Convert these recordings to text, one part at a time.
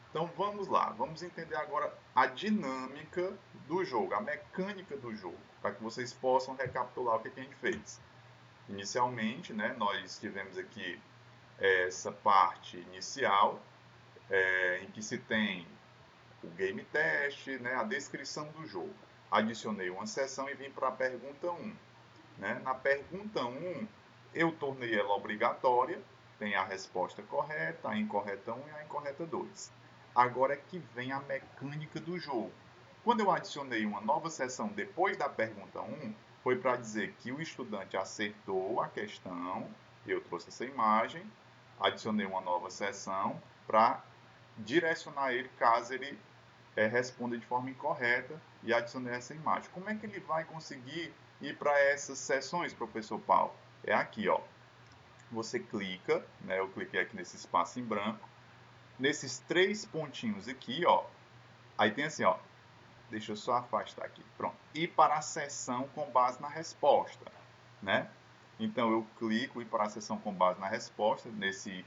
Então vamos lá, vamos entender agora a dinâmica do jogo, a mecânica do jogo, para que vocês possam recapitular o que a gente fez. Inicialmente, né, nós tivemos aqui essa parte inicial, em que se tem o game test, né, a descrição do jogo. Adicionei uma sessão e vim para a pergunta 1. Né? Na pergunta 1, eu tornei ela obrigatória, tem a resposta correta, a incorreta 1 e a incorreta 2. Agora é que vem a mecânica do jogo. Quando eu adicionei uma nova seção depois da pergunta 1, foi para dizer que o estudante acertou a questão, eu trouxe essa imagem, adicionei uma nova seção para direcionar ele caso ele responda de forma incorreta e adicionei essa imagem. Como é que ele vai conseguir ir para essas sessões, professor Paulo? É aqui, ó. Você clica, né? Eu cliquei aqui nesse espaço em branco, nesses três pontinhos aqui, ó. Aí tem assim, ó. Deixa eu só afastar aqui. Pronto. Ir para a sessão com base na resposta, né? Então eu clico ir para a sessão com base na resposta nesse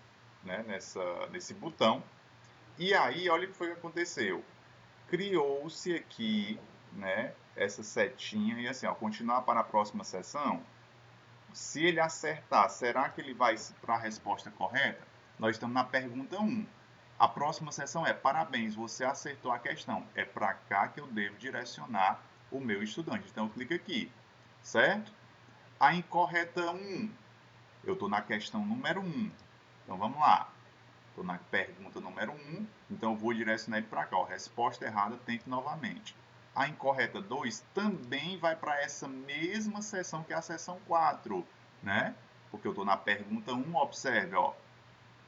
botão. E aí, olha o que foi que aconteceu. Criou-se aqui, né, essa setinha e assim, ó, continuar para a próxima sessão. Se ele acertar, será que ele vai para a resposta correta? Nós estamos na pergunta 1. A próxima sessão é: parabéns, você acertou a questão. É para cá que eu devo direcionar o meu estudante. Então eu clico aqui, certo? A incorreta 1, eu estou na questão número 1. Então vamos lá. Estou na pergunta número 1, então eu vou direcionar ele para cá. Ó, resposta errada, tente novamente. A incorreta 2 também vai para essa mesma seção que é a seção 4, né? Porque eu estou na pergunta 1, observe, ó.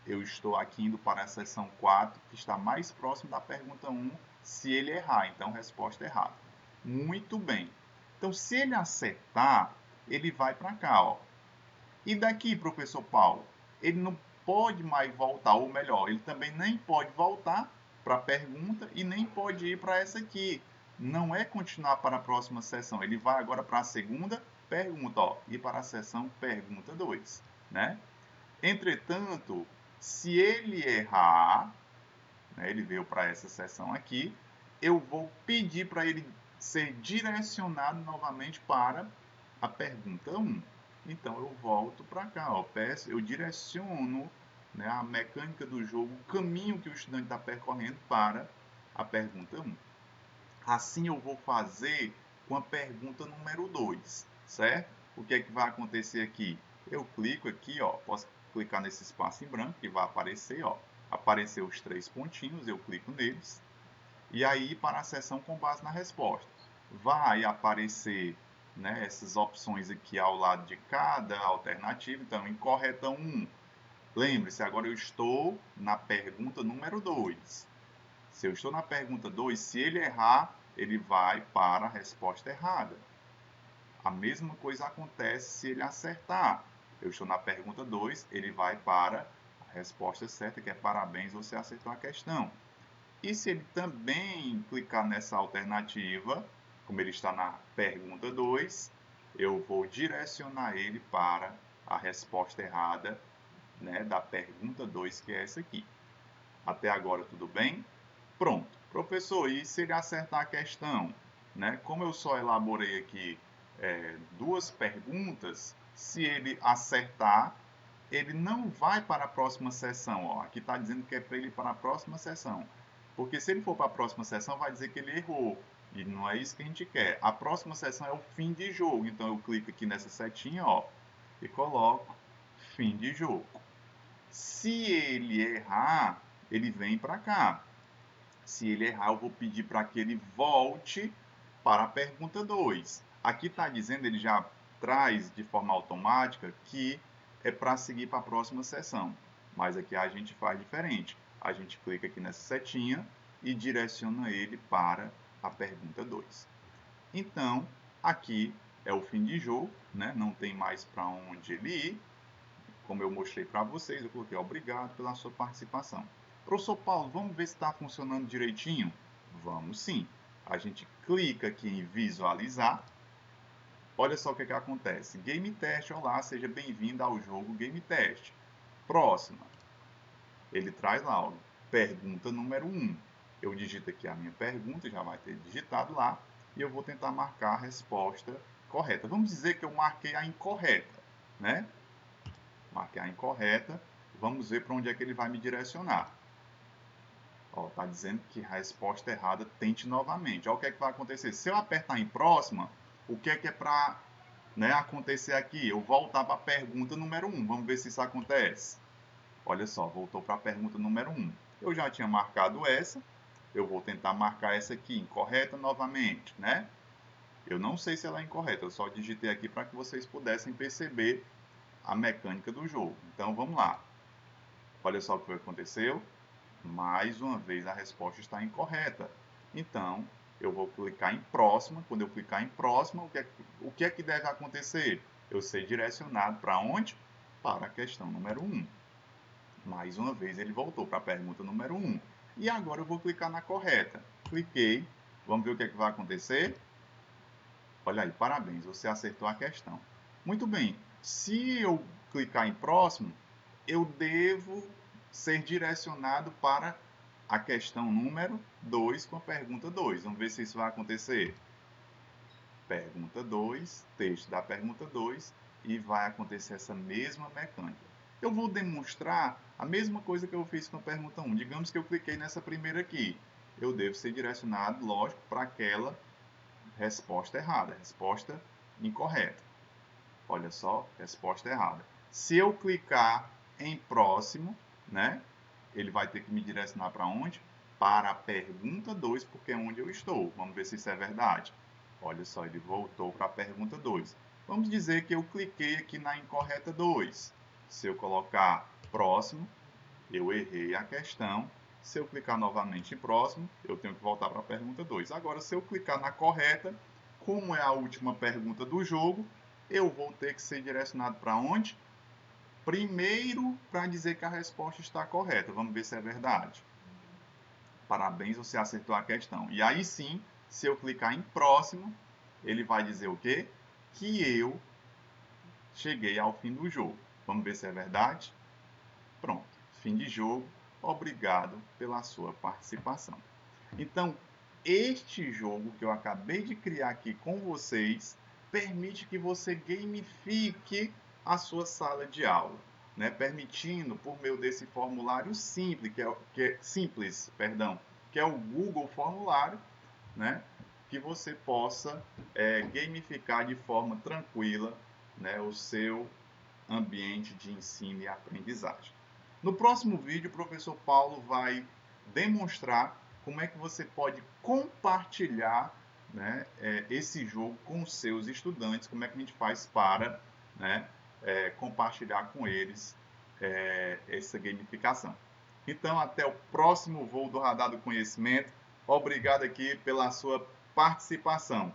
Eu estou aqui indo para a seção 4, que está mais próximo da pergunta 1, se ele errar. Então, resposta errada. Muito bem. Então, se ele acertar, ele vai para cá, ó. E daqui, professor Paulo, ele não pode mais voltar, ou melhor, ele também nem pode voltar para a pergunta e nem pode ir para essa aqui. Não é continuar para a próxima sessão, ele vai agora para a segunda pergunta, ó, e para a sessão pergunta 2, né? Entretanto, se ele errar, né, ele veio para essa sessão aqui, eu vou pedir para ele ser direcionado novamente para a pergunta 1. Então eu volto para cá, ó, eu direciono, né, a mecânica do jogo, o caminho que o estudante está percorrendo para a pergunta 1. Assim eu vou fazer com a pergunta número 2, certo? O que é que vai acontecer aqui? Eu clico aqui, ó, posso clicar nesse espaço em branco que vai aparecer, ó, aparecer os três pontinhos, eu clico neles, e aí para a seção com base na resposta. Vai aparecer, né, essas opções aqui ao lado de cada alternativa. Então, incorreta 1. Lembre-se, agora eu estou na pergunta número 2. Se eu estou na pergunta 2, se ele errar, ele vai para a resposta errada. A mesma coisa acontece se ele acertar. Eu estou na pergunta 2, ele vai para a resposta certa, que é parabéns, você acertou a questão. E se ele também clicar nessa alternativa, como ele está na pergunta 2, eu vou direcionar ele para a resposta errada, né, da pergunta 2, que é essa aqui. Até agora tudo bem? Pronto. Professor, e se ele acertar a questão? Né? Como eu só elaborei aqui duas perguntas, se ele acertar, ele não vai para a próxima sessão. Ó. Aqui está dizendo que é para ele ir para a próxima sessão. Porque se ele for para a próxima sessão, vai dizer que ele errou. E não é isso que a gente quer. A próxima sessão é o fim de jogo. Então eu clico aqui nessa setinha, ó, e coloco fim de jogo. Se ele errar, ele vem para cá. Se ele errar, eu vou pedir para que ele volte para a pergunta 2. Aqui está dizendo, ele já traz de forma automática que é para seguir para a próxima sessão. Mas aqui a gente faz diferente. A gente clica aqui nessa setinha e direciona ele para a pergunta 2. Então, aqui é o fim de jogo, né? Não tem mais para onde ele ir. Como eu mostrei para vocês, eu coloquei obrigado pela sua participação. Professor Paulo, vamos ver se está funcionando direitinho? Vamos sim. A gente clica aqui em visualizar. Olha só o que acontece. Game Test, olá, seja bem-vindo ao jogo Game Test. Próxima. Ele traz lá, ó, pergunta número 1. Eu digito aqui a minha pergunta, já vai ter digitado lá, e eu vou tentar marcar a resposta correta. Vamos dizer que eu marquei a incorreta, né? Marquei a incorreta, vamos ver para onde é que ele vai me direcionar. Está dizendo que a resposta errada, tente novamente. Olha o que é que vai acontecer. Se eu apertar em próxima, o que é para acontecer aqui? Eu voltar para a pergunta número 1. Vamos ver se isso acontece. Olha só, voltou para a pergunta número 1. Eu já tinha marcado essa, eu vou tentar marcar essa aqui, incorreta novamente, né? Eu não sei se ela é incorreta, eu só digitei aqui para que vocês pudessem perceber a mecânica do jogo. Então, vamos lá. Olha só o que aconteceu. Mais uma vez, a resposta está incorreta. Então, eu vou clicar em próxima. Quando eu clicar em próxima, o que é que deve acontecer? Eu ser direcionado para onde? Para a questão número 1. Mais uma vez, ele voltou para a pergunta número 1. E agora eu vou clicar na correta. Cliquei. Vamos ver o que é que vai acontecer? Olha aí, parabéns, você acertou a questão. Muito bem, se eu clicar em próximo, eu devo ser direcionado para a questão número 2 com a pergunta 2. Vamos ver se isso vai acontecer. Pergunta 2, texto da pergunta 2, e vai acontecer essa mesma mecânica. Eu vou demonstrar a mesma coisa que eu fiz com a pergunta 1. Digamos que eu cliquei nessa primeira aqui. Eu devo ser direcionado, lógico, para aquela resposta errada, resposta incorreta. Olha só, resposta errada. Se eu clicar em próximo, né, ele vai ter que me direcionar para onde? Para a pergunta 2, porque é onde eu estou. Vamos ver se isso é verdade. Olha só, ele voltou para a pergunta 2. Vamos dizer que eu cliquei aqui na incorreta 2. Se eu colocar próximo, eu errei a questão. Se eu clicar novamente em próximo, eu tenho que voltar para a pergunta 2. Agora, se eu clicar na correta, como é a última pergunta do jogo, eu vou ter que ser direcionado para onde? Primeiro, para dizer que a resposta está correta. Vamos ver se é verdade. Parabéns, você acertou a questão. E aí sim, se eu clicar em próximo, ele vai dizer o quê? Que eu cheguei ao fim do jogo. Vamos ver se é verdade? Pronto, fim de jogo. Obrigado pela sua participação. Então, este jogo que eu acabei de criar aqui com vocês permite que você gamifique a sua sala de aula, né? Permitindo, por meio desse formulário simples, que é o Google Formulário, né? Que você possa gamificar de forma tranquila, né, o seu ambiente de ensino e aprendizagem. No próximo vídeo, o professor Paulo vai demonstrar como é que você pode compartilhar, né, esse jogo com os seus estudantes, como é que a gente faz para, né, compartilhar com eles essa gamificação. Então, até o próximo voo do Radar do Conhecimento. Obrigado aqui pela sua participação.